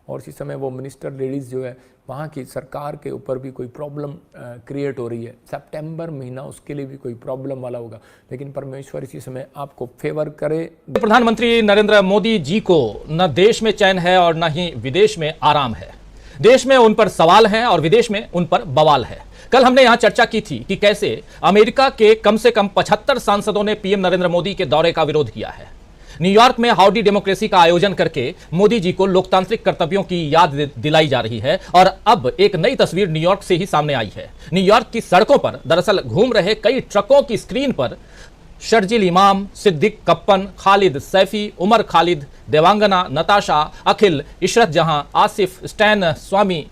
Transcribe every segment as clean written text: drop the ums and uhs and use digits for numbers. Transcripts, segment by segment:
और इसी समय वो मिनिस्टर लेडीज़ जो है वहाँ की सरकार के ऊपर भी कोई प्रॉब्लम क्रिएट हो रही है। सितंबर महीना उसके लिए भी कोई प्रॉब्लम वाला होगा, लेकिन परमेश्वर इसी समय आपको फेवर करे। प्रधानमंत्री नरेंद्र मोदी जी को न देश में चैन है और न ही विदेश में आराम है। देश में उन पर सवाल हैं और विदेश में उन पर बवाल है। कल हमने यहां चर्चा की थी कि कैसे अमेरिका के कम से कम 75 सांसदों ने पीएम नरेंद्र मोदी के दौरे का विरोध किया है। न्यूयॉर्क में हाउडी डेमोक्रेसी का आयोजन करके मोदी जी को लोकतांत्रिक कर्तव्यों की याद दिलाई जा रही है और अब एक नई तस्वीर न्यूयॉर्क से ही सामने आई है। न्यूयॉर्क की सड़कों पर दरअसल घूम रहे कई ट्रकों की स्क्रीन पर शर्जिल इमाम, सिद्दीक कप्पन, खालिद सैफी, उमर खालिद, देवांगना, नताशा, अखिल, इशरत जहां, आसिफ, स्टैन स्वामी,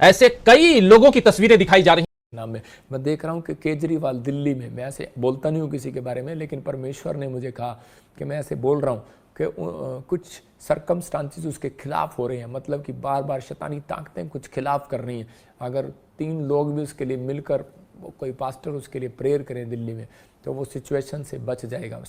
ऐसे कई लोगों की तस्वीरें दिखाई जा रही नाम में मैं देख रहा हूँ कि केजरीवाल दिल्ली में, मैं ऐसे बोलता नहीं हूँ किसी के बारे में, लेकिन परमेश्वर ने मुझे कहा कि मैं ऐसे बोल रहा हूँ कि कुछ सरकमस्टांसिस उसके खिलाफ हो रहे हैं, मतलब कि बार बार शैतानी ताकतें कुछ खिलाफ कर रही हैं। अगर 3 लोग भी उसके लिए मिलकर कोई पास्टर उसके लिए प्रेयर करें दिल्ली में, तो वो सिचुएशन से बच जाएगा।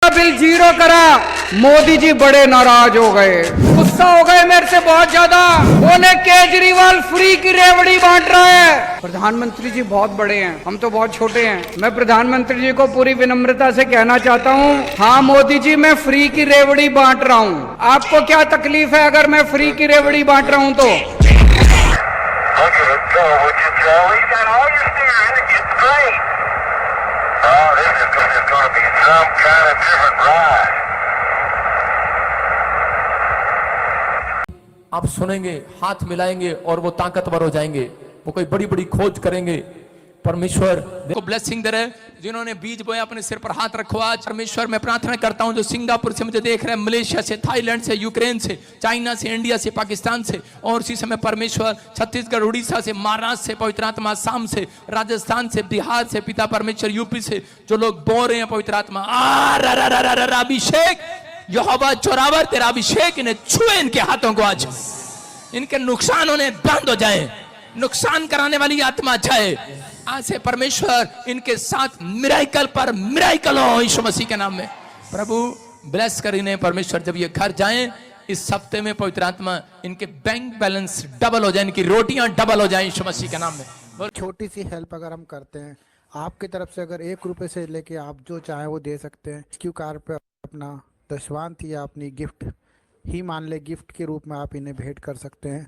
बिल 0 करा, मोदी जी बड़े नाराज हो गए, गुस्सा हो गए मेरे से बहुत ज्यादा। बोले केजरीवाल फ्री की रेवड़ी बांट रहा है। प्रधानमंत्री जी बहुत बड़े हैं, हम तो बहुत छोटे हैं। मैं प्रधानमंत्री जी को पूरी विनम्रता से कहना चाहता हूँ, हाँ मोदी जी मैं फ्री की रेवड़ी बांट रहा हूँ। आपको क्या तकलीफ है अगर मैं फ्री की रेवड़ी बांट रहा हूँ तो? आप सुनेंगे, हाथ मिलाएंगे और वो ताकतवर हो जाएंगे, वो कोई बड़ी बड़ी खोज करेंगे। परमेश्वर को ब्लेसिंग दे रहे, जिन्होंने बीज बोया अपने सिर पर हाथ रखो। आज परमेश्वर मैं प्रार्थना करता हूं जो सिंगापुर से मुझे देख रहे हैं, मलेशिया से, थाईलैंड से, यूक्रेन से, चाइना से, इंडिया से, पाकिस्तान से, और इसी समय परमेश्वर छत्तीसगढ़, उड़ीसा से, महाराष्ट्र से, पवित्र आत्मा आसाम से, राजस्थान से, बिहार से, पिता परमेश्वर यूपी से जो लोग बोल रहे हैं पवित्र आत्मा अभिषेक, यहोवा जोरावर तेरा अभिषेक इन्हें छुए, इनके हाथों को आज इनके नुकसान होने बंद हो जाए, नुकसान कराने वाली आत्मा जाए आज से। परमेश्वर इनके साथ मिराइकल पर मिराइकल हो यीशु मसीह के नाम में। प्रभु ब्लेस कर इन्हें परमेश्वर, जब ये घर जाएं इस हफ्ते में पवित्र आत्मा इनके बैंक बैलेंस डबल हो जाए, इनकी रोटियां डबल हो जाए यीशु मसीह के नाम में। छोटी सी हेल्प अगर हम करते हैं आपकी तरफ से, अगर 1 रुपये से लेके आप जो चाहें वो दे सकते हैं। क्यू कार्ड पे अपना दशवांत या अपनी गिफ्ट ही मान ले, गिफ्ट के रूप में आप इन्हें भेंट कर सकते हैं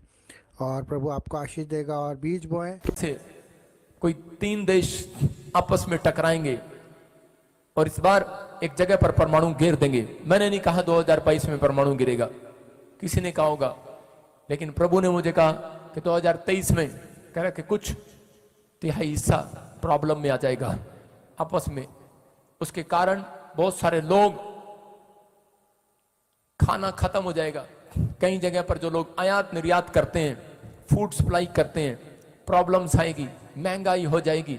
और प्रभु आपको आशीष देगा। और बीज बोएं से कोई 3 देश आपस में टकराएंगे और इस बार एक जगह पर परमाणु गिर देंगे। मैंने नहीं कहा 2022 में परमाणु गिरेगा, किसी ने कहा होगा, लेकिन प्रभु ने मुझे कहा कि 2023 में कह रहा कि कुछ तिहाई हिस्सा प्रॉब्लम में आ जाएगा आपस में। उसके कारण बहुत सारे लोग, खाना खत्म हो जाएगा। कई जगह पर जो लोग आयात निर्यात करते हैं, फूड सप्लाई करते हैं, प्रॉब्लम्स आएगी, महंगाई हो जाएगी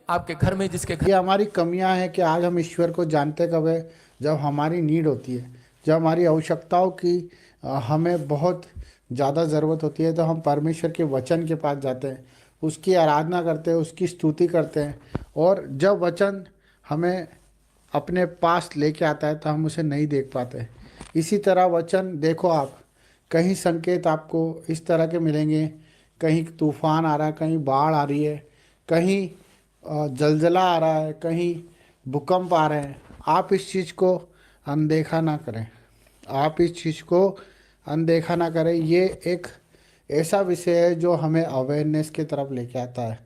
आपके घर में, जिसके घर। ये हमारी कमियां हैं कि आज हम ईश्वर को जानते कब है, जब हमारी नीड होती है, जब हमारी आवश्यकताओं की हमें बहुत ज़्यादा ज़रूरत होती है, तो हम परमेश्वर के वचन के पास जाते हैं, उसकी आराधना करते हैं, उसकी स्तुति करते हैं। और जब वचन हमें अपने पास लेके आता है तो हम उसे नहीं देख पाते। इसी तरह वचन देखो, आप कहीं संकेत आपको इस तरह के मिलेंगे, कहीं तूफान आ रहा है, कहीं बाढ़ आ रही है, कहीं जलजला आ रहा है, कहीं भूकंप आ रहे हैं। आप इस चीज़ को अनदेखा ना करें, आप इस चीज़ को अनदेखा ना करें। ये एक ऐसा विषय है जो हमें अवेयरनेस की तरफ लेके आता है,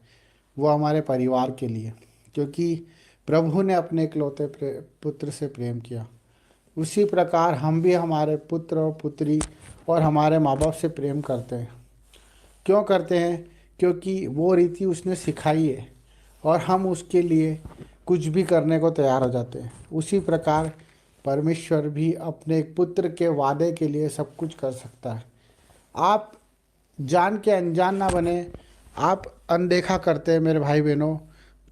वो हमारे परिवार के लिए, क्योंकि प्रभु ने अपने इकलौते पुत्र से प्रेम किया, उसी प्रकार हम भी हमारे पुत्र और पुत्री और हमारे माँ बाप से प्रेम करते हैं। क्यों करते हैं? क्योंकि वो रीति उसने सिखाई है और हम उसके लिए कुछ भी करने को तैयार हो जाते हैं। उसी प्रकार परमेश्वर भी अपने एक पुत्र के वादे के लिए सब कुछ कर सकता है। आप जान के अनजान ना बने, आप अनदेखा करते हैं मेरे भाई बहनों।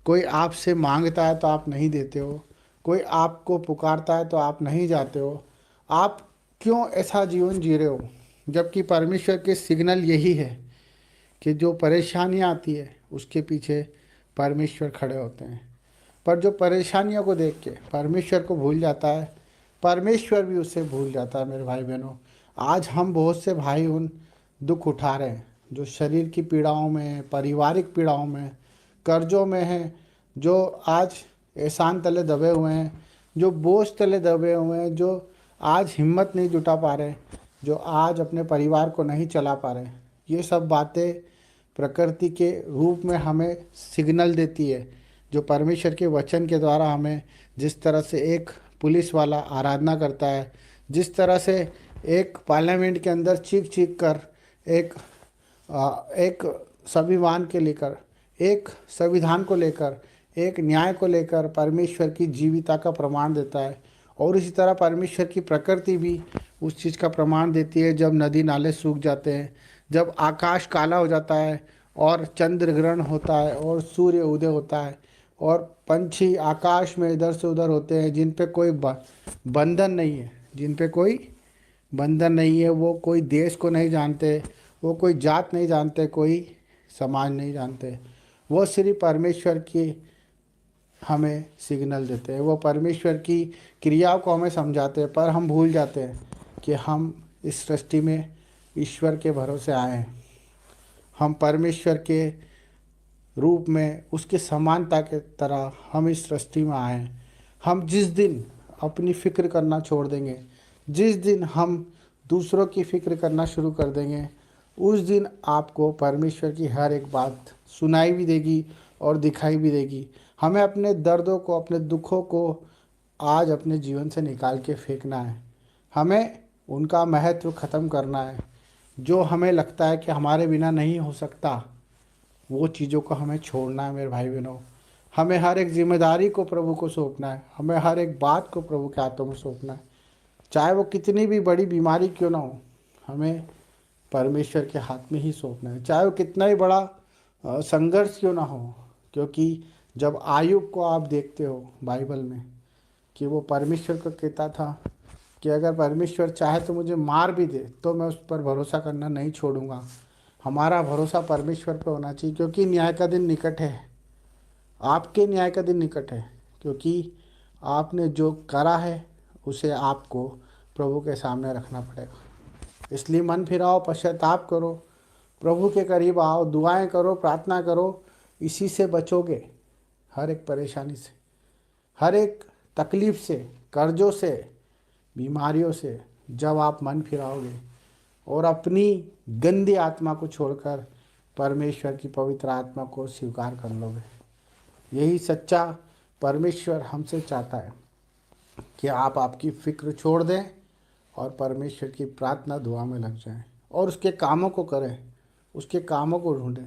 कोई आपसे मांगता है तो आप नहीं देते हो, कोई आपको पुकारता है तो आप नहीं जाते हो। आप क्यों ऐसा जीवन जी रहे हो? जबकि परमेश्वर के सिग्नल यही है कि जो परेशानियाँ आती है उसके पीछे परमेश्वर खड़े होते हैं। पर जो परेशानियों को देख के परमेश्वर को भूल जाता है, परमेश्वर भी उससे भूल जाता है। मेरे भाई बहनों, आज हम बहुत से भाई उन दुख उठा रहे हैं जो शरीर की पीड़ाओं में, पारिवारिक पीड़ाओं में, कर्जों में हैं, जो आज एहसान तले दबे हुए हैं, जो बोझ तले दबे हुए हैं, जो आज हिम्मत नहीं जुटा पा रहे, जो आज अपने परिवार को नहीं चला पा रहे। ये सब बातें प्रकृति के रूप में हमें सिग्नल देती है, जो परमेश्वर के वचन के द्वारा हमें, जिस तरह से एक पुलिस वाला आराधना करता है, जिस तरह से एक पार्लियामेंट के अंदर चीख चीख कर एक संविधान के लेकर, एक संविधान को लेकर, एक न्याय को लेकर परमेश्वर की जीविता का प्रमाण देता है, और इसी तरह परमेश्वर की प्रकृति भी उस चीज़ का प्रमाण देती है। जब नदी नाले सूख जाते हैं, जब आकाश काला हो जाता है और चंद्र ग्रहण होता है और सूर्य उदय होता है और पंछी आकाश में इधर से उधर होते हैं, जिन पे कोई बंधन नहीं है, जिन पे कोई बंधन नहीं है, वो कोई देश को नहीं जानते, वो कोई जात नहीं जानते, कोई समाज नहीं जानते, वो सिर्फ परमेश्वर की हमें सिग्नल देते हैं, वो परमेश्वर की क्रियाओं को हमें समझाते हैं। पर हम भूल जाते हैं कि हम इस सृष्टि में ईश्वर के भरोसे आए हैं। हम परमेश्वर के रूप में, उसकी समानता के तरह हम इस सृष्टि में आए हैं। हम जिस दिन अपनी फ़िक्र करना छोड़ देंगे, जिस दिन हम दूसरों की फ़िक्र करना शुरू कर देंगे, उस दिन आपको परमेश्वर की हर एक बात सुनाई भी देगी और दिखाई भी देगी। हमें अपने दर्दों को, अपने दुखों को आज अपने जीवन से निकाल के फेंकना है। हमें उनका महत्व ख़त्म करना है। जो हमें लगता है कि हमारे बिना नहीं हो सकता, वो चीज़ों को हमें छोड़ना है मेरे भाई बहनों। हमें हर एक जिम्मेदारी को प्रभु को सौंपना है। हमें हर एक बात को प्रभु के हाथों में सौंपना है, चाहे वो कितनी भी बड़ी बीमारी क्यों ना हो, हमें परमेश्वर के हाथ में ही सौंपना है। चाहे वो कितना ही बड़ा संघर्ष क्यों ना हो, क्योंकि जब आयुब को आप देखते हो बाइबल में कि वो परमेश्वर को कहता था कि अगर परमेश्वर चाहे तो मुझे मार भी दे तो मैं उस पर भरोसा करना नहीं छोड़ूंगा। हमारा भरोसा परमेश्वर पर होना चाहिए, क्योंकि न्याय का दिन निकट है। आपके न्याय का दिन निकट है, क्योंकि आपने जो करा है उसे आपको प्रभु के सामने रखना पड़ेगा। इसलिए मन फिराओ, पश्चाताप करो, प्रभु के करीब आओ, दुआएं करो, प्रार्थना करो। इसी से बचोगे, हर एक परेशानी से, हर एक तकलीफ से, कर्जों से, बीमारियों से। जब आप मन फिराओगे और अपनी गंदी आत्मा को छोड़कर परमेश्वर की पवित्र आत्मा को स्वीकार कर लोगे, यही सच्चा परमेश्वर हमसे चाहता है कि आप आपकी फ़िक्र छोड़ दें और परमेश्वर की प्रार्थना दुआ में लग जाएं और उसके कामों को करें, उसके कामों को ढूंढें।